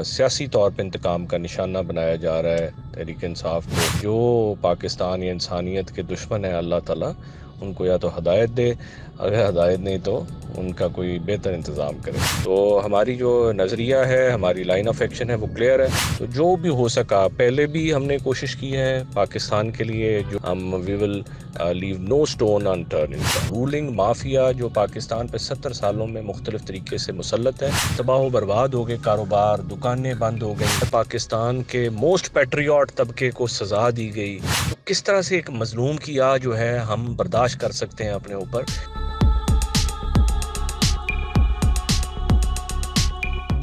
سیاسی طور پہ انتقام کا نشانہ بنایا جا رہا ہے تحریک انصاف کو. جو پاکستان یا انسانیت کے دشمن ہیں اللہ تعالیٰ ان کو یا تو ہدایت دے، اگر ہدایت نہیں تو ان کا کوئی بہتر انتظام کرے. تو ہماری جو نظریہ ہے، ہماری لائن آف ایکشن ہے وہ کلیئر ہے. تو جو بھی ہو سکا، پہلے بھی ہم نے کوشش کی ہے پاکستان کے لیے، جو ہم وی ول لیو نو اسٹون انٹرن. رولنگ مافیا جو پاکستان پہ 70 سالوں میں مختلف طریقے سے مسلط ہے، تباہ و برباد ہو گئے، کاروبار دکانیں بند ہو گئی، پاکستان کے موسٹ پیٹریوٹ طبقے کو سزا دی گئی. تو کس طرح سے ایک مظلوم کی جو ہے ہم برداشت کر سکتے ہیں اپنے اوپر؟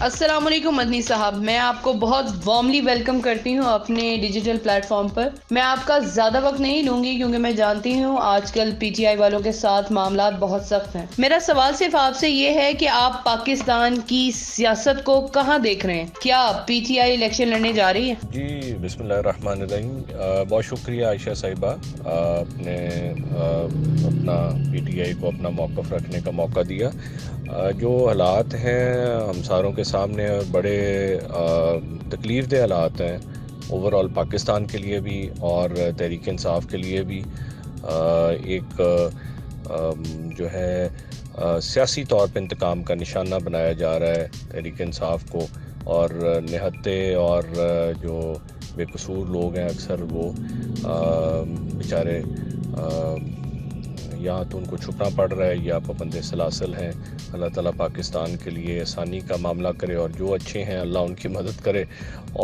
السلام علیکم مدنی صاحب، میں آپ کو بہت وارملی ویلکم کرتی ہوں اپنے ڈیجیٹل پلیٹ فارم پر. میں آپ کا زیادہ وقت نہیں لوں گی کیونکہ میں جانتی ہوں آج کل پی ٹی آئی والوں کے ساتھ معاملات بہت سخت ہیں. میرا سوال صرف آپ سے یہ ہے کہ آپ پاکستان کی سیاست کو کہاں دیکھ رہے ہیں؟ کیا پی ٹی آئی الیکشن لڑنے جا رہی ہے؟ جی بسم اللہ الرحمن الرحیم. بہت شکریہ عائشہ صاحبہ، آپ نے اپنا پی ٹی آئی کو اپنا موقف رکھنے کا موقع دیا. جو حالات ہیں ہمساروں کے سامنے بڑے تکلیف دہ حالات ہیں اوور آل پاکستان کے لیے بھی اور تحریک انصاف کے لیے بھی. ایک جو ہے سیاسی طور پہ انتقام کا نشانہ بنایا جا رہا ہے تحریک انصاف کو، اور نہتے اور جو بے قصور لوگ ہیں اکثر وہ بیچارے یہاں تو ان کو چھپنا پڑ رہا ہے یا پابند سلاسل ہیں. اللہ تعالیٰ پاکستان کے لیے آسانی کا معاملہ کرے، اور جو اچھے ہیں اللہ ان کی مدد کرے،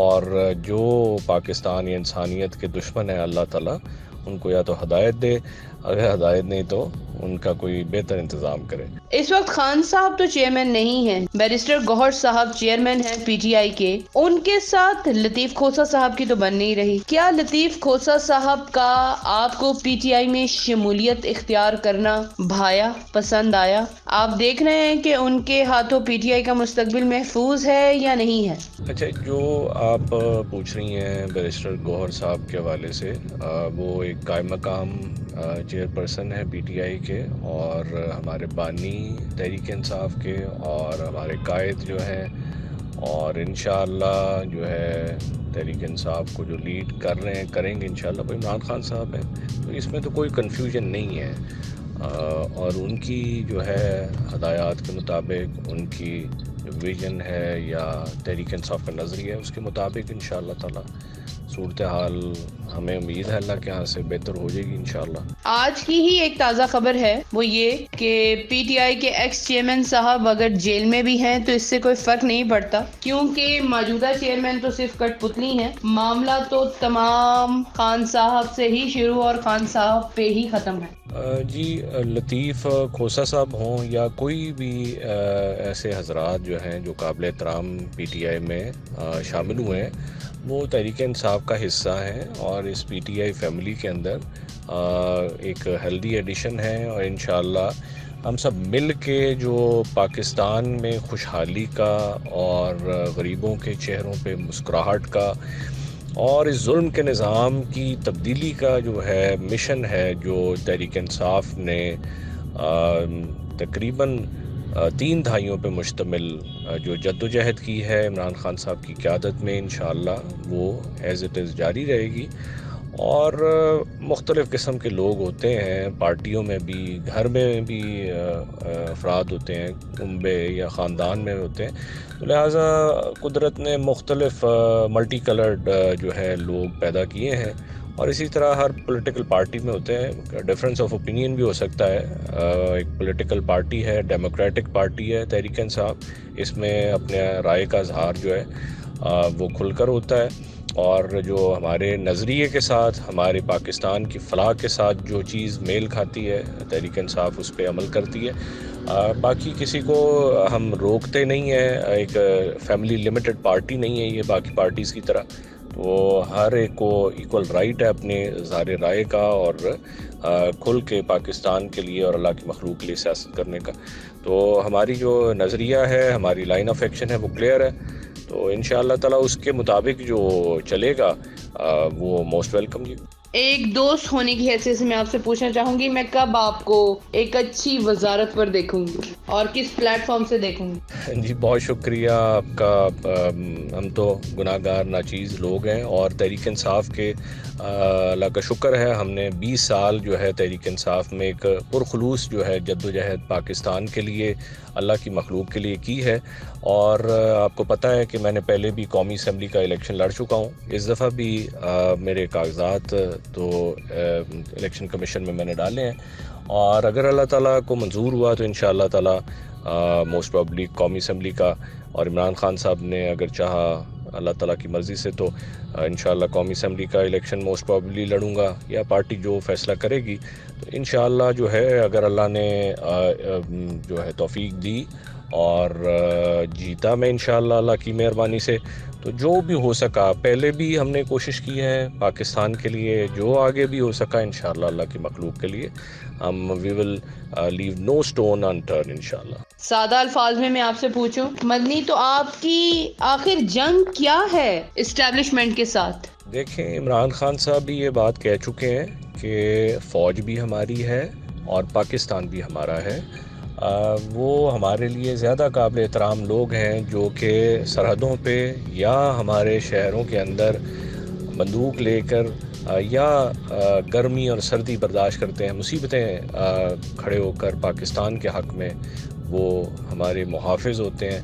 اور جو پاکستان یا انسانیت کے دشمن ہیں اللہ تعالیٰ ان کو یا تو ہدایت دے، اگر ہدایت نہیں تو ان کا کوئی بہتر انتظام کرے. اس وقت خان صاحب تو چیئرمین نہیں ہیں، بیرسٹر گوہر صاحب چیئرمین ہیں پی ٹی آئی کے. ان کے ساتھ لطیف کھوسہ صاحب کی تو بن نہیں رہی. کیا لطیف کھوسہ صاحب کا آپ کو پی ٹی آئی میں شمولیت اختیار کرنا بھایا، پسند آیا؟ آپ دیکھ رہے ہیں کہ ان کے ہاتھوں پی ٹی آئی کا مستقبل محفوظ ہے یا نہیں ہے؟ اچھا، جو آپ پوچھ رہی ہیں بیرسٹر گوہر صاحب کے حوالے سے، وہ ایک قائم مقام چیئر پرسن ہے پی ٹی آئی کے، اور ہمارے بانی تحریک انصاف کے، اور ہمارے قائد جو ہیں، اور انشاءاللہ جو ہے تحریک انصاف کو جو لیڈ کر رہے ہیں کریں گے انشاءاللہ وہ عمران خان صاحب ہیں. تو اس میں تو کوئی کنفیوژن نہیں ہے، اور ان کی جو ہے ہدایات کے مطابق، ان کی جو ویژن ہے یا تحریک انصاف کا نظریہ ہے اس کے مطابق انشاءاللہ تعالی صورتحال ہمیں امید ہے اللہ کے ہاں سے بہتر ہو جائے گی انشاءاللہ. آج کی ہی ایک تازہ خبر ہے، وہ یہ کہ پی ٹی آئی کے ایکس چیئرمین صاحب اگر جیل میں بھی ہیں تو اس سے کوئی فرق نہیں پڑتا، کیونکہ موجودہ چیئرمین تو صرف کٹ پتلی ہیں. معاملہ تو تمام خان صاحب سے ہی شروع اور خان صاحب پہ ہی ختم ہے. جی لطیف کھوسہ صاحب ہوں یا کوئی بھی ایسے حضرات جو ہیں جو قابل احترام پی ٹی آئی میں شامل ہوئے ہیں، وہ تحریک انصاف کا حصہ ہیں، اور اس پی ٹی آئی فیملی کے اندر ایک ہیلدی ایڈیشن ہے. اور انشاءاللہ ہم سب مل کے جو پاکستان میں خوشحالی کا اور غریبوں کے چہروں پہ مسکراہٹ کا اور اس ظلم کے نظام کی تبدیلی کا جو ہے مشن ہے، جو تحریک انصاف نے تقریباً 3 دہائیوں پہ مشتمل جو جدوجہد کی ہے عمران خان صاحب کی قیادت میں، انشاءاللہ وہ ایز اٹ از جاری رہے گی. اور مختلف قسم کے لوگ ہوتے ہیں پارٹیوں میں بھی، گھر میں بھی افراد ہوتے ہیں، کنبے یا خاندان میں ہوتے ہیں، تو لہٰذا قدرت نے مختلف ملٹی کلرڈ جو ہے لوگ پیدا کیے ہیں. اور اسی طرح ہر پولیٹیکل پارٹی میں ہوتے ہیں، ڈفرینس آف اوپینین بھی ہو سکتا ہے. ایک پولیٹیکل پارٹی ہے، ڈیموکریٹک پارٹی ہے تحریک انصاف، اس میں اپنے رائے کا اظہار جو ہے وہ کھل کر ہوتا ہے، اور جو ہمارے نظریے کے ساتھ، ہمارے پاکستان کی فلاح کے ساتھ جو چیز میل کھاتی ہے تحریک انصاف اس پہ عمل کرتی ہے. باقی کسی کو ہم روکتے نہیں ہیں، ایک فیملی لمیٹڈ پارٹی نہیں ہے یہ باقی پارٹیز کی طرح، تو ہر ایک کو ایکول رائٹ ہے اپنے اظہار رائے کا اور کھل کے پاکستان کے لیے اور اللہ کی مخلوق کے لیے سیاست کرنے کا. تو ہماری جو نظریہ ہے، ہماری لائن آف ایکشن ہے وہ کلیئر ہے. تو انشاءاللہ تعالی اس کے مطابق جو چلے گا وہ موسٹ ویلکم. جی ایک دوست ہونے کی حیثیت سے میں آپ سے پوچھنا چاہوں گی، میں کب آپ کو ایک اچھی وزارت پر دیکھوں گی اور کس پلیٹ فارم سے دیکھوں گی؟ جی بہت شکریہ آپ کا. ہم تو گناہ گار ناچیز لوگ ہیں، اور تحریک انصاف کے اللہ کا شکر ہے ہم نے 20 سال جو ہے تحریک انصاف میں ایک پرخلوص جو ہے جد و جہد پاکستان کے لیے، اللہ کی مخلوق کے لیے کی ہے. اور آپ کو پتہ ہے کہ میں نے پہلے بھی قومی اسمبلی کا الیکشن لڑ چکا ہوں. اس دفعہ بھی میرے کاغذات تو الیکشن کمیشن میں نے ڈالے ہیں، اور اگر اللہ تعالیٰ کو منظور ہوا تو انشاءاللہ تعالیٰ موسٹ پرابلی قومی اسمبلی کا، اور عمران خان صاحب نے اگر چاہا اللہ تعالیٰ کی مرضی سے تو انشاءاللہ قومی اسمبلی کا الیکشن موسٹ پرابلی لڑوں گا، یا پارٹی جو فیصلہ کرے گی. تو انشاءاللہ جو ہے اگر اللہ نے جو ہے توفیق دی اور جیتا میں انشاءاللہ اللہ کی مہربانی سے، تو جو بھی ہو سکا پہلے بھی ہم نے کوشش کی ہے پاکستان کے لیے، جو آگے بھی ہو سکا انشاءاللہ اللہ کی مخلوق کے لیے ہم وی ول لیو نو اسٹون انٹرن انشاءاللہ. سادہ الفاظ میں آپ سے پوچھوں مدنی، تو آپ کی آخر جنگ کیا ہے اسٹیبلشمنٹ کے ساتھ؟ دیکھیں عمران خان صاحب بھی یہ بات کہہ چکے ہیں کہ فوج بھی ہماری ہے اور پاکستان بھی ہمارا ہے. وہ ہمارے لیے زیادہ قابل احترام لوگ ہیں جو کہ سرحدوں پہ یا ہمارے شہروں کے اندر بندوق لے کر یا گرمی اور سردی برداشت کرتے ہیں، مصیبتیں کھڑے ہو کر پاکستان کے حق میں وہ ہمارے محافظ ہوتے ہیں.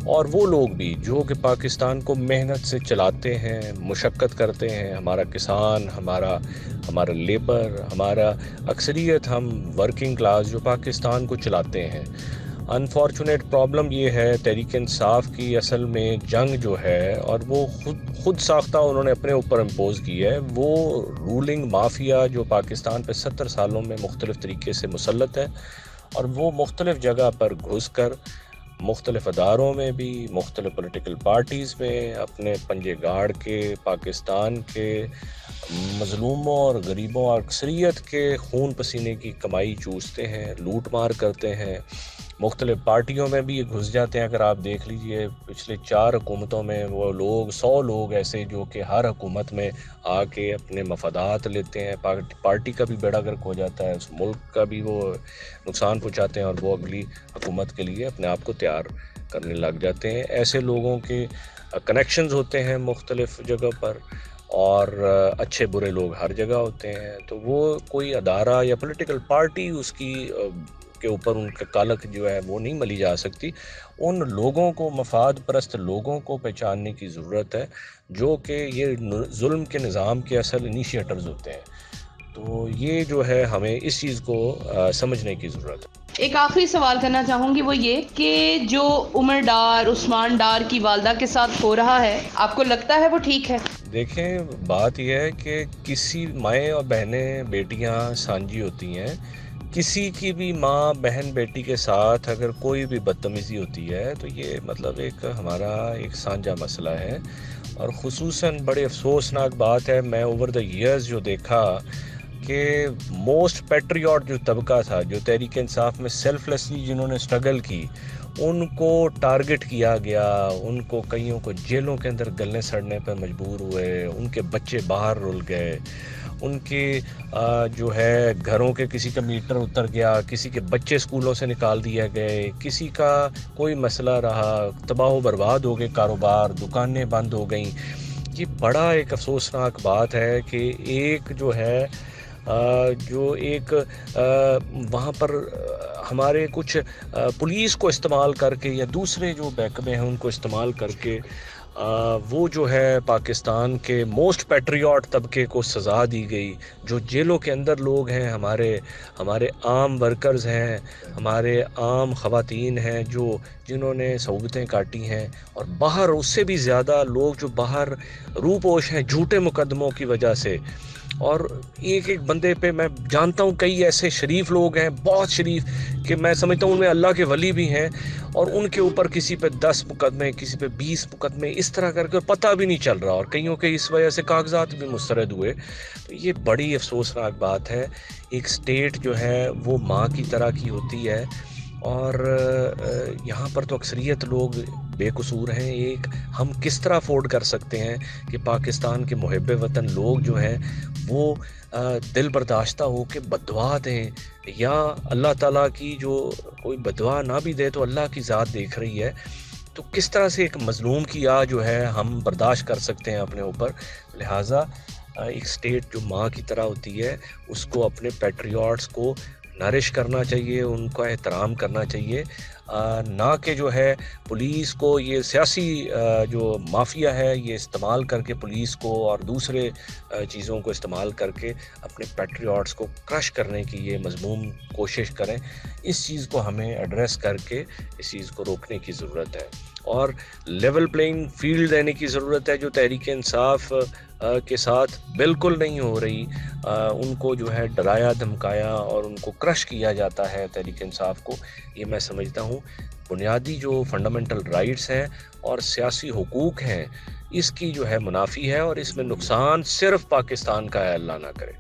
اور وہ لوگ بھی جو کہ پاکستان کو محنت سے چلاتے ہیں، مشقت کرتے ہیں، ہمارا کسان، ہمارا لیبر، ہمارا اکثریت ہم ورکنگ کلاس جو پاکستان کو چلاتے ہیں. انفارچونیٹ پرابلم یہ ہے تحریک انصاف کی اصل میں جنگ جو ہے، اور وہ خود ساختہ انہوں نے اپنے اوپر امپوز کی ہے، وہ رولنگ مافیا جو پاکستان پہ 70 سالوں میں مختلف طریقے سے مسلط ہے، اور وہ مختلف جگہ پر گھس کر مختلف اداروں میں بھی، مختلف پولیٹیکل پارٹیز میں اپنے پنجے گاڑ کے پاکستان کے مظلوموں اور غریبوں اور اکثریت کے خون پسینے کی کمائی چوستے ہیں، لوٹ مار کرتے ہیں. مختلف پارٹیوں میں بھی یہ گھس جاتے ہیں. اگر آپ دیکھ لیجئے پچھلے 4 حکومتوں میں وہ لوگ 100 لوگ ایسے جو کہ ہر حکومت میں آ کے اپنے مفادات لیتے ہیں، پارٹی کا بھی بیڑا گرک ہو جاتا ہے، اس ملک کا بھی وہ نقصان پہنچاتے ہیں، اور وہ اگلی حکومت کے لیے اپنے آپ کو تیار کرنے لگ جاتے ہیں. ایسے لوگوں کے کنیکشنز ہوتے ہیں مختلف جگہ پر، اور اچھے برے لوگ ہر جگہ ہوتے ہیں. تو وہ کوئی ادارہ یا پولیٹیکل پارٹی اس کی کے اوپر ان کا کالک جو ہے وہ نہیں ملی جا سکتی. ان لوگوں کو، مفاد پرست لوگوں کو پہچاننے کی ضرورت ہے جو کہ یہ ظلم کے نظام کے اصل انیشیٹرز ہوتے ہیں. تو یہ جو ہے ہمیں اس چیز کو سمجھنے کی ضرورت ہے. ایک آخری سوال کرنا چاہوں گی، وہ یہ کہ جو عمر ڈار، عثمان ڈار کی والدہ کے ساتھ ہو رہا ہے، آپ کو لگتا ہے وہ ٹھیک ہے؟ دیکھیں بات یہ ہے کہ کسی مائیں اور بہنیں، بیٹیاں سانجی ہوتی ہیں. کسی کی بھی ماں بہن بیٹی کے ساتھ اگر کوئی بھی بدتمیزی ہوتی ہے تو یہ مطلب ہمارا ایک سانجا مسئلہ ہے. اور خصوصاً بڑے افسوسناک بات ہے، میں اوور دا ایئرز جو دیکھا کہ موسٹ پیٹریوٹ جو طبقہ تھا، جو تحریک انصاف میں سیلف لیسلی جنہوں نے سٹرگل کی، ان کو ٹارگٹ کیا گیا، ان کو کئیوں کو جیلوں کے اندر گلنے سڑنے پر مجبور ہوئے، ان کے بچے باہر رل گئے، ان کے جو ہے گھروں کے کسی کا میٹر اتر گیا، کسی کے بچے اسکولوں سے نکال دیا گئے، کسی کا کوئی مسئلہ رہا، تباہ و برباد ہو گئے کاروبار، دکانیں بند ہو گئیں. یہ بڑا ایک افسوسناک بات ہے کہ ایک جو ہے جو ایک وہاں پر ہمارے کچھ پولیس کو استعمال کر کے یا دوسرے جو محکمے ہیں ان کو استعمال کر کے وہ جو ہے پاکستان کے موسٹ پیٹریوٹ طبقے کو سزا دی گئی. جو جیلوں کے اندر لوگ ہیں، ہمارے عام ورکرز ہیں، ہمارے عام خواتین ہیں جنہوں نے صحبتیں کاٹی ہیں، اور باہر اس سے بھی زیادہ لوگ جو باہر روپوش ہیں جھوٹے مقدموں کی وجہ سے. اور ایک بندے پہ میں جانتا ہوں کئی ایسے شریف لوگ ہیں، بہت شریف، کہ میں سمجھتا ہوں ان میں اللہ کے ولی بھی ہیں، اور ان کے اوپر کسی پہ 10 مقدمے، کسی پہ 20 مقدمے اس طرح کر کے پتہ بھی نہیں چل رہا، اور کئیوں کے اس وجہ سے کاغذات بھی مسترد ہوئے. تو یہ بڑی افسوسناک بات ہے. ایک سٹیٹ جو ہے وہ ماں کی طرح کی ہوتی ہے، اور یہاں پر تو اکثریت لوگ بے قصور ہیں، ایک ہم کس طرح افورڈ کر سکتے ہیں کہ پاکستان کے محب وطن لوگ جو ہیں وہ دل برداشتہ ہو کے بددعا دیں، یا اللہ تعالیٰ کی جو کوئی بددعا نہ بھی دے تو اللہ کی ذات دیکھ رہی ہے، تو کس طرح سے ایک مظلوم کی جو ہے ہم برداشت کر سکتے ہیں اپنے اوپر. لہٰذا ایک سٹیٹ جو ماں کی طرح ہوتی ہے اس کو اپنے پیٹریوٹس کو نرش کرنا چاہیے، ان کا احترام کرنا چاہیے، نہ کہ جو ہے پولیس کو یہ سیاسی جو مافیا ہے یہ استعمال کر کے پولیس کو اور دوسرے چیزوں کو استعمال کر کے اپنے پیٹریوٹس کو کرش کرنے کی یہ مذموم کوشش کریں. اس چیز کو ہمیں ایڈریس کر کے اس چیز کو روکنے کی ضرورت ہے، اور لیول پلینگ فیلڈ دینے کی ضرورت ہے جو تحریک انصاف کے ساتھ بالکل نہیں ہو رہی. ان کو جو ہے ڈرایا دھمکایا اور ان کو کرش کیا جاتا ہے تحریک انصاف کو. یہ میں سمجھتا ہوں بنیادی جو فنڈامنٹل رائٹس ہیں اور سیاسی حقوق ہیں اس کی جو ہے منافی ہے، اور اس میں نقصان صرف پاکستان کا ہے، اللہ نہ کرے.